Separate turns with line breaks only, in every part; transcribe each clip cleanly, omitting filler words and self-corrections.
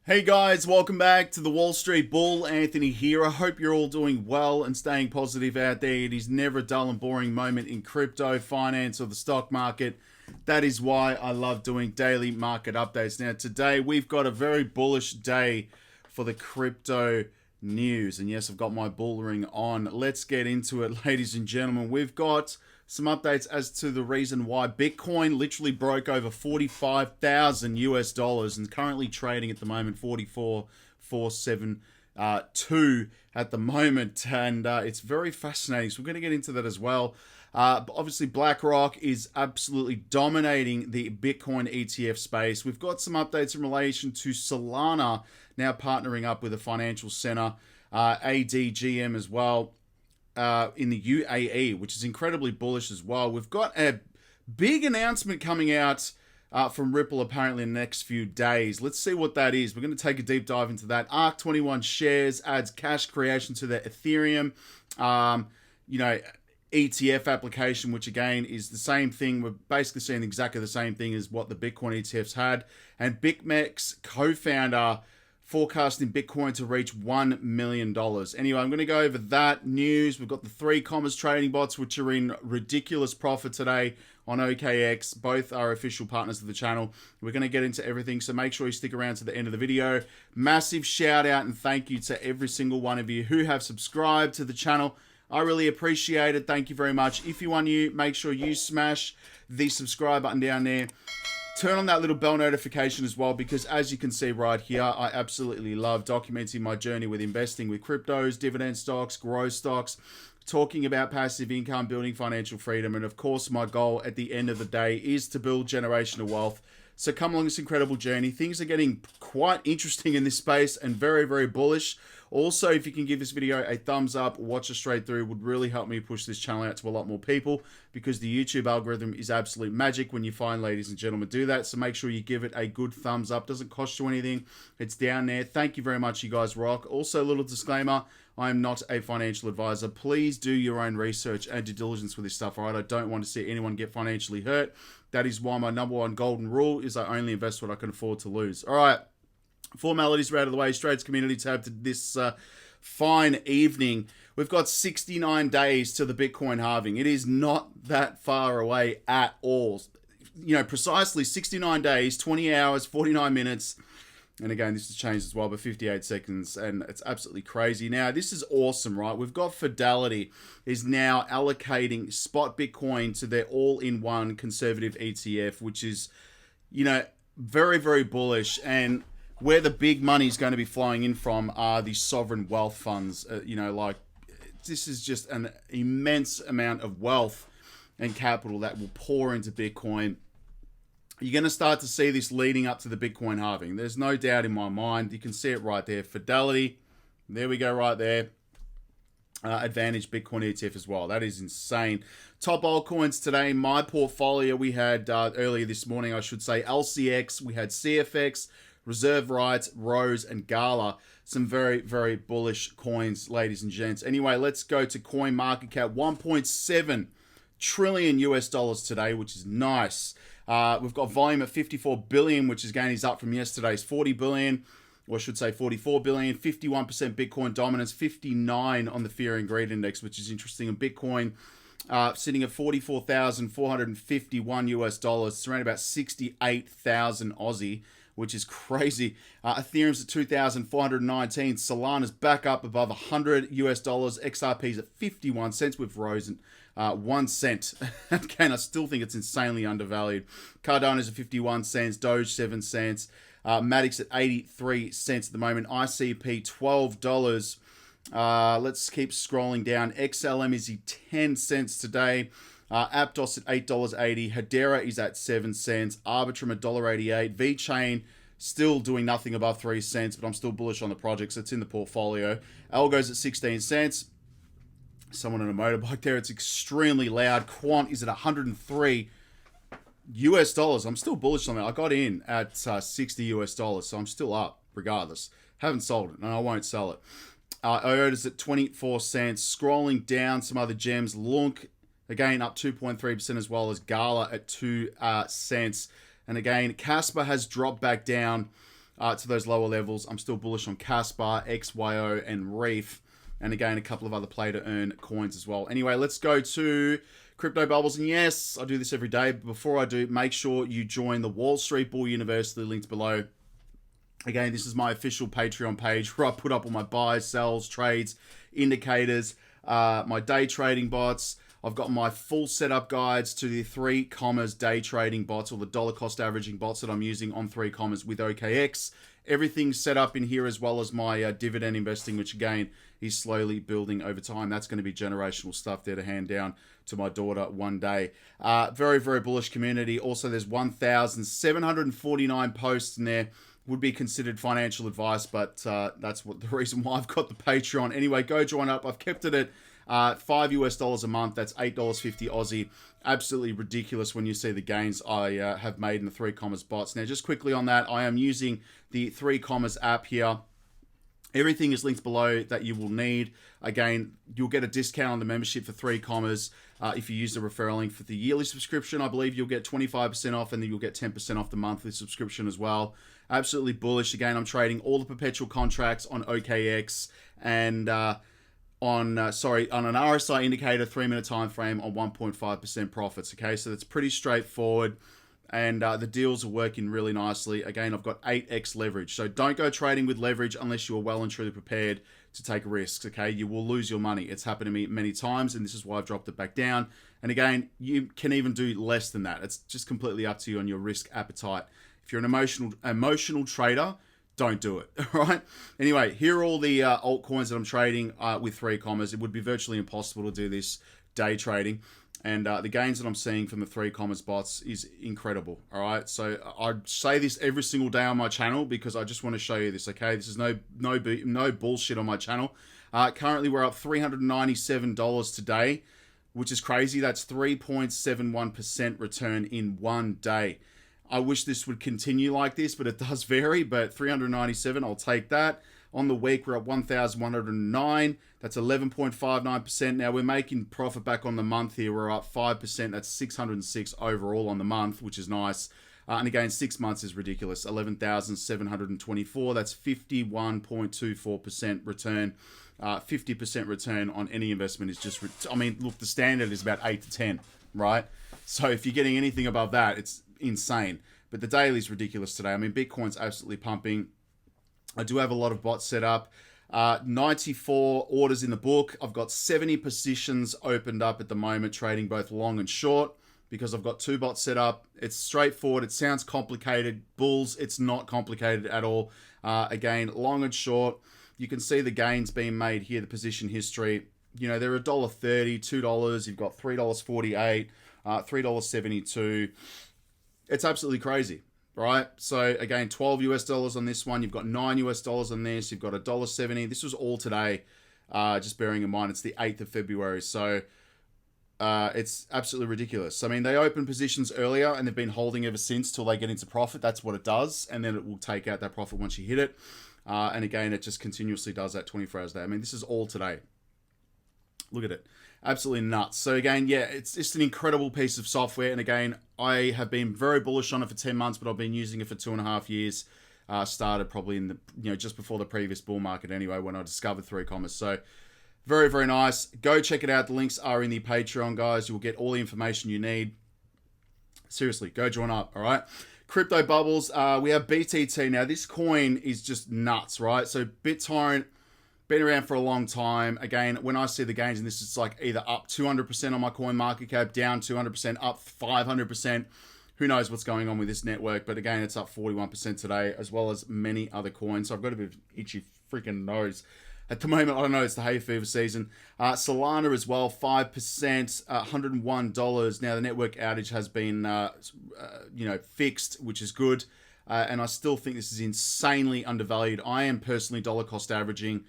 Hey guys, welcome back to the Wall Street Bull. Anthony here. I hope you're all doing well and staying positive out there. It is never a dull and boring moment in crypto, finance, or the stock market. That is why I love doing daily market updates. Now today we've got a very bullish day for the crypto news. And yes, I've got my bull ring on. Let's get into it, ladies and gentlemen. We've got some updates as to the reason why Bitcoin literally broke over 45,000 US dollars and currently trading at the moment 44,472 at the moment, and it's very fascinating. So we're going to get into that as well. Obviously, BlackRock is absolutely dominating the Bitcoin ETF space. We've got some updates in relation to Solana now partnering up with a financial center, ADGM as well. In the UAE, which is incredibly bullish as well. We've got a big announcement coming out from Ripple apparently in the next few days. Let's see what that is. We're going to take a deep dive into that. ARK21 shares adds cash creation to the Ethereum, ETF application, which again is the same thing. We're basically seeing exactly the same thing as what the Bitcoin ETFs had. And BitMEX co-founder forecasting Bitcoin to reach $1 million. Anyway, I'm going to go over that news. We've got the 3 commerce trading bots, which are in ridiculous profit today on OKX. Both are official partners of the channel. We're going to get into everything, so make sure you stick around to the end of the video. Massive shout out and thank you to every single one of you who have subscribed to the channel. I really appreciate it. Thank you very much. If you are new, make sure you smash the subscribe button down there. Turn on that little bell notification as well, because as you can see right here, I absolutely love documenting my journey with investing with cryptos, dividend stocks, growth stocks, talking about passive income, building financial freedom. And of course, my goal at the end of the day is to build generational wealth. So come along this incredible journey. Things are getting quite interesting in this space and very, very bullish. Also, if you can give this video a thumbs up, watch it straight through, would really help me push this channel out to a lot more people, because the YouTube algorithm is absolute magic when you find ladies and gentlemen do that. So make sure you give it a good thumbs up. Doesn't cost you anything. It's down there. Thank you very much. You guys rock. Also, a little disclaimer. I am not a financial advisor. Please do your own research and due diligence with this stuff, all right? I don't want to see anyone get financially hurt. That is why my #1 golden rule is I only invest what I can afford to lose. All right. Formalities are out of the way. Straight to community tab to this fine evening. We've got 69 days to the Bitcoin halving. It is not that far away at all. Precisely 69 days, 20 hours, 49 minutes. And again, this has changed as well, but 58 seconds, and it's absolutely crazy. Now, this is awesome, right? We've got Fidelity is now allocating spot Bitcoin to their all-in-one conservative ETF, which is, very, very bullish. And where the big money is going to be flowing in from are the sovereign wealth funds. This is just an immense amount of wealth and capital that will pour into Bitcoin. You're going to start to see this leading up to the Bitcoin halving. There's no doubt in my mind. You can see it right there. Fidelity, there we go right there. Advantage Bitcoin ETF as well. That is insane. Top altcoins today. My portfolio, we had earlier this morning, I should say, LCX. We had CFX, Reserve Rights, Rose, and Gala. Some very, very bullish coins, ladies and gents. Anyway, let's go to coin market cap. 1.7 trillion US dollars today, which is nice. We've got volume at 54 billion, which again is up from yesterday's 40 billion, or I should say 44 billion. 51% Bitcoin dominance, 59 on the Fear and Greed Index, which is interesting. And Bitcoin sitting at 44,451 US dollars. It's around about 68,000 Aussie, which is crazy. Ethereum's at 2,419. Solana's back up above 100 US dollars. XRP's at 51 cents with Rose 1 cent. Again, I still think it's insanely undervalued. Cardano's at 51 cents. Doge 7 cents. Matic's at 83 cents at the moment. ICP $12. Let's keep scrolling down. XLM is at 10 cents today. Aptos at $8.80. Hedera is at 7 cents. Arbitrum at $1.88. VeChain still doing nothing above 3 cents, but I'm still bullish on the project, so it's in the portfolio. Algo's at 16 cents. Someone on a motorbike there. It's extremely loud. Quant is at 103 US dollars. I'm still bullish on that. I got in at 60 US dollars, so I'm still up regardless. Haven't sold it, and I won't sell it. IOTA's at 24 cents. Scrolling down, some other gems. Lunk, again, up 2.3%, as well as Gala at 2 cents. And again, Casper has dropped back down to those lower levels. I'm still bullish on Caspar, XYO, and Reef. And again, a couple of other play to earn coins as well. Anyway, let's go to Crypto Bubbles. And yes, I do this every day. But before I do, make sure you join the Wall Street Bull University, linked below. Again, this is my official Patreon page where I put up all my buys, sells, trades, indicators, my day trading bots. I've got my full setup guides to the 3 commas day trading bots, or the dollar cost averaging bots that I'm using on 3 commas with OKX. Everything's set up in here, as well as my dividend investing, which again is slowly building over time. That's going to be generational stuff there to hand down to my daughter one day. Very, very bullish community. Also, there's 1,749 posts in there. Would be considered financial advice, but that's the reason why I've got the Patreon. Anyway, go join up. I've kept it at $5 a month. That's $8.50 Aussie. Absolutely ridiculous when you see the gains I have made in the 3 commas bots. Now, just quickly on that, I am using the 3 commas app here. Everything is linked below that you will need. Again, you'll get a discount on the membership for 3 commas. If you use the referral link for the yearly subscription, I believe you'll get 25% off, and then you'll get 10% off the monthly subscription as well. Absolutely bullish. Again, I'm trading all the perpetual contracts on OKX and on an RSI indicator 3-minute time frame on 1.5% profits. Okay, so that's pretty straightforward. And the deals are working really nicely. Again, I've got 8x leverage. So don't go trading with leverage unless you're well and truly prepared to take risks, okay? You will lose your money. It's happened to me many times, and this is why I've dropped it back down. And again, you can even do less than that. It's just completely up to you on your risk appetite. If you're an emotional trader, don't do it, all right? Anyway, here are all the altcoins that I'm trading with 3 commas. It would be virtually impossible to do this day trading. And the gains that I'm seeing from the 3 commas bots is incredible, all right? So I say this every single day on my channel because I just want to show you this, okay? This is no bullshit on my channel. Currently, we're up $397 today, which is crazy. That's 3.71% return in one day. I wish this would continue like this, but it does vary. But 397, I'll take that. On the week, we're at 1,109. That's 11.59%. Now, we're making profit back on the month here. We're up 5%. That's 606 overall on the month, which is nice. And again, 6 months is ridiculous. 11,724. That's 51.24% return. 50% return on any investment is just... look, the standard is about 8 to 10, right? So if you're getting anything above that, it's insane. But the daily is ridiculous today. Bitcoin's absolutely pumping. I do have a lot of bots set up. 94 orders in the book. I've got 70 positions opened up at the moment, trading both long and short, because I've got 2 bots set up. It's straightforward. It sounds complicated. Bulls, it's not complicated at all. Again, long and short. You can see the gains being made here, the position history. You know, they're $1.30, $2. You've got $3.48, $3.72. It's absolutely crazy. Right, so again, $12 on this one. You've got $9 on this. You've got $1.70. This was all today. Just bearing in mind it's the 8th of February, so it's absolutely ridiculous. They open positions earlier and they've been holding ever since till they get into profit. That's what it does, and then it will take out that profit once you hit it. And again, it just continuously does that 24 hours a day. This is all today. Look at it. Absolutely nuts. So again, yeah, it's just an incredible piece of software. And again, I have been very bullish on it for 10 months, but I've been using it for 2.5 years. Started probably in the, just before the previous bull market anyway, when I discovered 3 commas. So very, very nice. Go check it out. The links are in the Patreon, guys. You'll get all the information you need. Seriously, go join up. All right. Crypto Bubbles. We have BTT. Now, this coin is just nuts, right? So BitTorrent, been around for a long time. Again, when I see the gains in this, it's like either up 200% on my coin market cap, down 200%, up 500%. Who knows what's going on with this network? But again, it's up 41% today, as well as many other coins. So I've got a bit of itchy freaking nose. At the moment, I don't know, it's the hay fever season. Solana as well, 5%, $101. Now, the network outage has been, fixed, which is good. And I still think this is insanely undervalued. I am personally dollar cost averaging,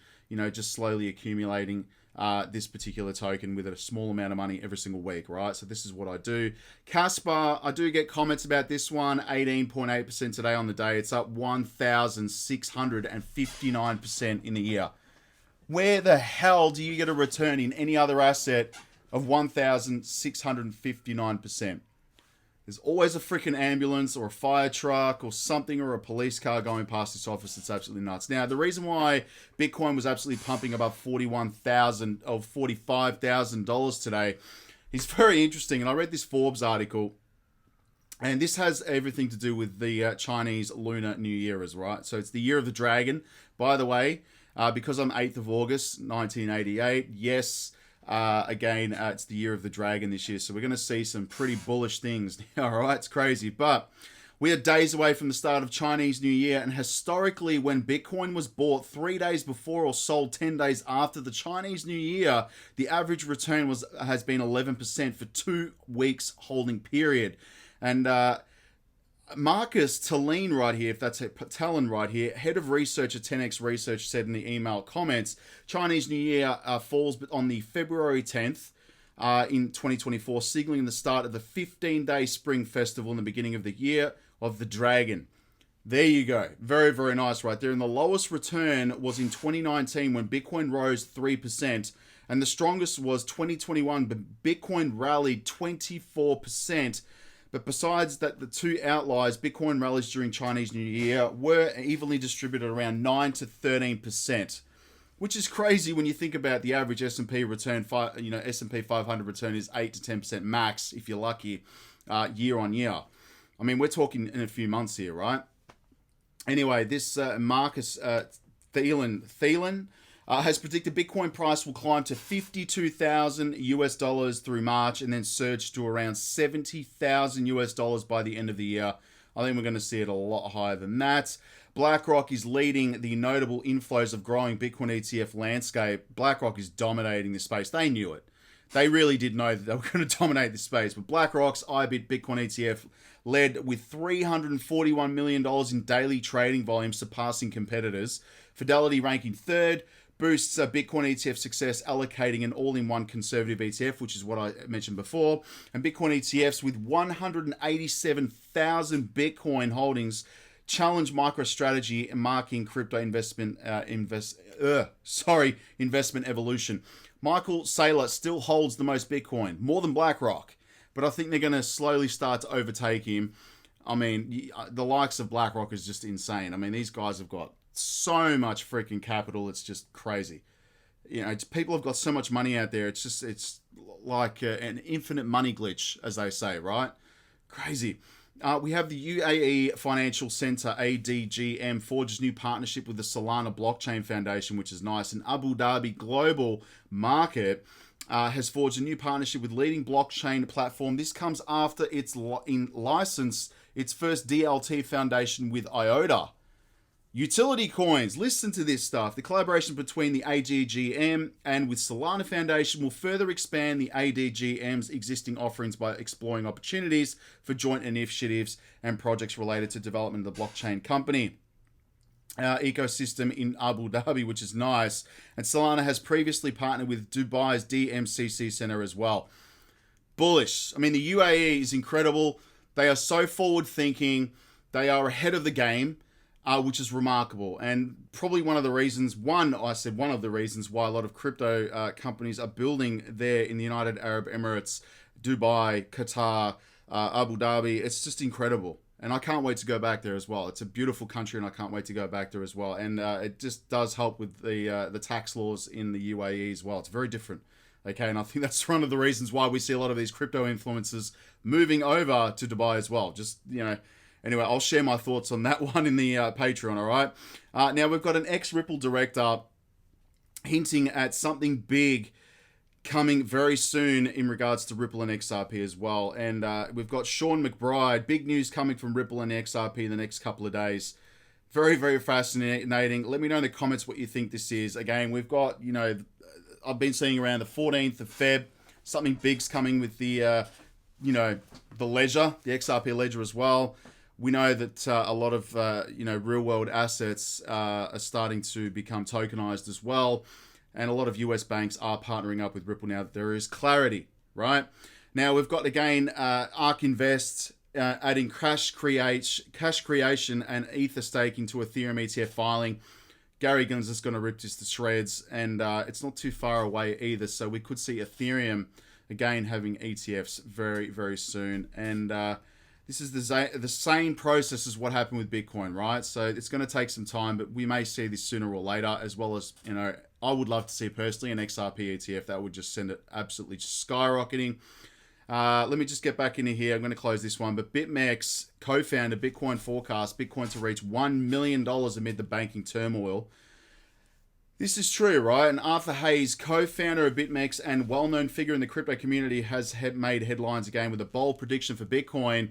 just slowly accumulating this particular token with a small amount of money every single week, right? So this is what I do. Caspar, I do get comments about this one, 18.8% today on the day. It's up 1,659% in a year. Where the hell do you get a return in any other asset of 1,659%? There's always a freaking ambulance or a fire truck or something or a police car going past this office. It's absolutely nuts. Now, the reason why Bitcoin was absolutely pumping above $41,000 or $45,000 today is very interesting. And I read this Forbes article, and this has everything to do with the Chinese Lunar New Year, right? So it's the year of the dragon. By the way, because I'm 8th of August, 1988, yes, again, it's the year of the dragon this year, so we're going to see some pretty bullish things. All right, it's crazy, but we are days away from the start of Chinese New Year, and historically, when Bitcoin was bought 3 days before or sold 10 days after the Chinese New Year, the average return has been 11% for 2 weeks holding period. And Marcus Talene right here, if that's it, Talon right here, head of research at 10x Research, said in the email comments, Chinese New Year falls on the February 10th in 2024, signaling the start of the 15-day spring festival in the beginning of the year of the dragon. There you go. Very, very nice right there. And the lowest return was in 2019 when Bitcoin rose 3%, and the strongest was 2021, but Bitcoin rallied 24%. But besides that, the two outliers, Bitcoin rallies during Chinese New Year, were evenly distributed around 9 to 13%, which is crazy when you think about the average S&P return. S&P 500 return is 8 to 10% max if you're lucky, year on year. I mean, we're talking in a few months here, right? Anyway, this Marcus Thielen has predicted Bitcoin price will climb to $52,000 through March and then surge to around $70,000 by the end of the year. I think we're going to see it a lot higher than that. BlackRock is leading the notable inflows of growing Bitcoin ETF landscape. BlackRock is dominating the space. They knew it. They really did know that they were going to dominate the space. But BlackRock's IBIT Bitcoin ETF led with $341 million in daily trading volume, surpassing competitors. Fidelity ranking third, boosts Bitcoin ETF success, allocating an all-in-one conservative ETF, which is what I mentioned before. And Bitcoin ETFs with 187,000 Bitcoin holdings challenge MicroStrategy, marking crypto investment evolution. Michael Saylor still holds the most Bitcoin, more than BlackRock, but I think they're going to slowly start to overtake him. I mean, the likes of BlackRock is just insane. I mean, these guys have got so much freaking capital. It's just crazy. You know, people have got so much money out there. It's like an infinite money glitch, as they say, right? Crazy. We have the UAE Financial Center, ADGM, forges new partnership with the Solana Blockchain Foundation, which is nice. And Abu Dhabi Global Market has forged a new partnership with leading blockchain platform. This comes after its license its first DLT foundation with IOTA. Utility coins, listen to this stuff. The collaboration between the ADGM and with Solana Foundation will further expand the ADGM's existing offerings by exploring opportunities for joint initiatives and projects related to development of the blockchain company ecosystem in Abu Dhabi, which is nice. And Solana has previously partnered with Dubai's DMCC Center as well. Bullish. I mean, the UAE is incredible. They are so forward thinking. They are ahead of the game. Which is remarkable, and probably one of the reasons why a lot of crypto companies are building there in the United Arab Emirates, Dubai, Qatar, Abu Dhabi. It's just incredible, and I can't wait to go back there as well. It's a beautiful country, and I can't wait to go back there as well. And it just does help with the tax laws in the UAE as well. It's very different. Okay, and I think that's one of the reasons why we see a lot of these crypto influencers moving over to Dubai as well. Just, anyway, I'll share my thoughts on that one in the Patreon, all right? Now, we've got an ex-Ripple director hinting at something big coming very soon in regards to Ripple and XRP as well. And we've got Sean McBride, big news coming from Ripple and XRP in the next couple of days. Very, very fascinating. Let me know in the comments what you think this is. Again, we've got, I've been seeing around the 14th of Feb, something big's coming with the, the ledger, the XRP ledger as well. We know that a lot of, real-world assets are starting to become tokenized as well. And a lot of US banks are partnering up with Ripple now that there is clarity, right? Now, we've got, again, ARK Invest adding cash creation and Ether staking to Ethereum ETF filing. Gary Guns is going to rip this to shreds, and it's not too far away either. So we could see Ethereum, again, having ETFs very, very soon. And This is the same process as what happened with Bitcoin, right? So it's going to take some time, but we may see this sooner or later, as well as, you know, I would love to see personally an XRP ETF. That would just send it absolutely skyrocketing. Let me just get back into here. I'm going to close this one. But BitMEX co-founder Bitcoin forecast Bitcoin to reach $1 million amid the banking turmoil. This is true, right? And Arthur Hayes, co-founder of BitMEX and well-known figure in the crypto community, has made headlines again with a bold prediction for Bitcoin.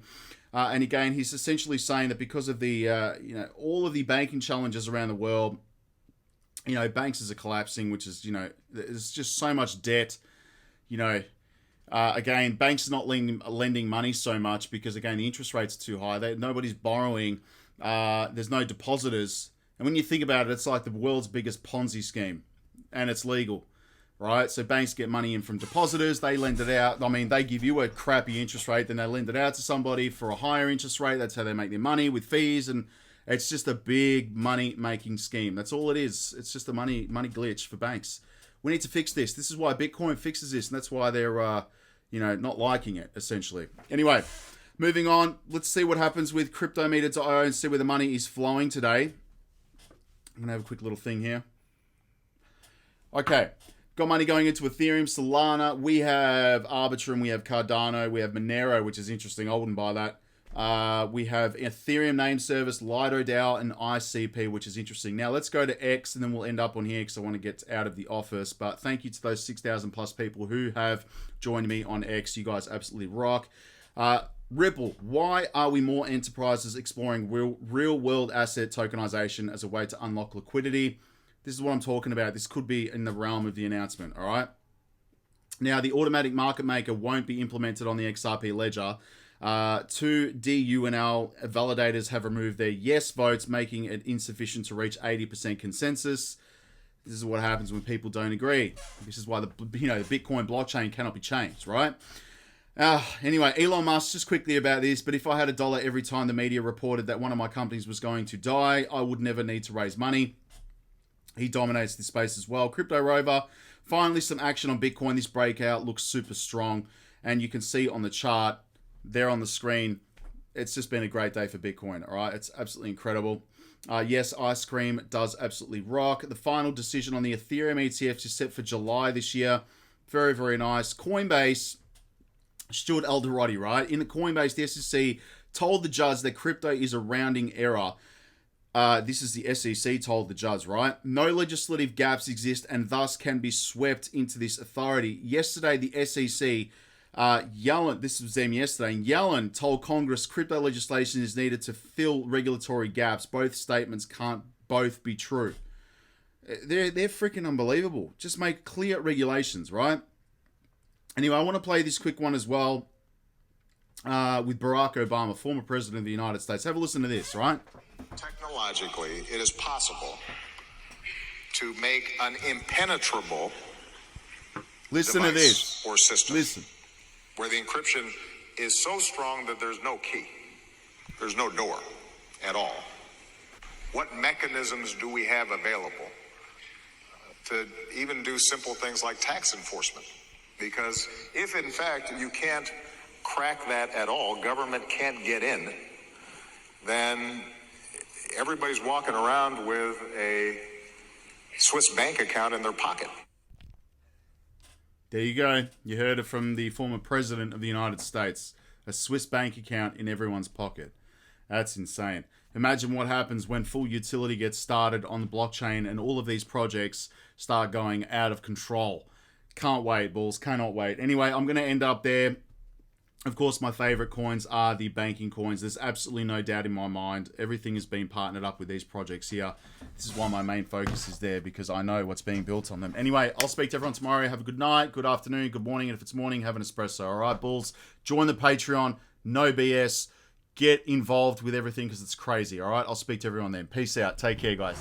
And again, he's essentially saying that because of the, all of the banking challenges around the world, you know, banks are collapsing, which is, you know, there's just so much debt. You know, again, banks are not lending money so much because, again, the interest rates are too high. Nobody's borrowing. There's no depositors. And when you think about it, it's like the world's biggest Ponzi scheme, and it's legal, right? So banks get money in from depositors, they lend it out. I mean, they give you a crappy interest rate, then they lend it out to somebody for a higher interest rate. That's how they make their money, with fees, and it's just a big money-making scheme. That's all it is. It's just a money glitch for banks. We need to fix this. This is why Bitcoin fixes this, and that's why they're, not liking it, essentially. Anyway, moving on. Let's see what happens with CryptoMeter.io and see where the money is flowing today. I'm going to have a quick little thing here. Okay. Got money going into Ethereum, Solana. We have Arbitrum. We have Cardano. We have Monero, which is interesting. I wouldn't buy that. We have Ethereum name service, Lido DAO, and ICP, which is interesting. Now, let's go to X, and then we'll end up on here because I want to get out of the office. But thank you to those 6,000 plus people who have joined me on X. You guys absolutely rock. Ripple, why are we more enterprises exploring real-world asset tokenization as a way to unlock liquidity? This is what I'm talking about. This could be in the realm of the announcement, all right? Now, the automatic market maker won't be implemented on the XRP ledger. Two DUNL validators have removed their yes votes, making it insufficient to reach 80% consensus. This is what happens when people don't agree. This is why the Bitcoin blockchain cannot be changed, right? Anyway, Elon Musk, just quickly about this, but if I had $1 every time the media reported that one of my companies was going to die, I would never need to raise money. He dominates this space as well. Crypto Rover, finally some action on Bitcoin. This breakout looks super strong, and you can see on the chart there on the screen, it's just been a great day for Bitcoin, all right? It's absolutely incredible. Yes, Ice Cream does absolutely rock. The final decision on the Ethereum ETFs is set for July this year. Very, very nice. Coinbase stood Eldorado, right? In the Coinbase, the SEC told the judge that crypto is a rounding error. This is the SEC told the judge, right? No legislative gaps exist and thus can be swept into this authority. Yesterday, the SEC, Yellen, this was them yesterday, and Yellen told Congress crypto legislation is needed to fill regulatory gaps. Both statements can't both be true. They're freaking unbelievable. Just make clear regulations, right? Anyway, I want to play this quick one as well with Barack Obama, former president of the United States. Have a listen to this, right?
Technologically, it is possible to make an impenetrable
listen to this
or system.
Listen.
Where the encryption is so strong that there's no key. There's no door at all. What mechanisms do we have available to even do simple things like tax enforcement? Because if, in fact, you can't crack that at all, government can't get in, then everybody's walking around with a Swiss bank account in their pocket.
There you go. You heard it from the former president of the United States. A Swiss bank account in everyone's pocket. That's insane. Imagine what happens when full utility gets started on the blockchain and all of these projects start going out of control. Can't wait, Bulls. Cannot wait. Anyway, I'm going to end up there. Of course, my favorite coins are the banking coins. There's absolutely no doubt in my mind. Everything has been partnered up with these projects here. This is why my main focus is there, because I know what's being built on them. Anyway, I'll speak to everyone tomorrow. Have a good night, good afternoon, good morning. And if it's morning, have an espresso. All right, Bulls? Join the Patreon. No BS. Get involved with everything because it's crazy. All right? I'll speak to everyone then. Peace out. Take care, guys.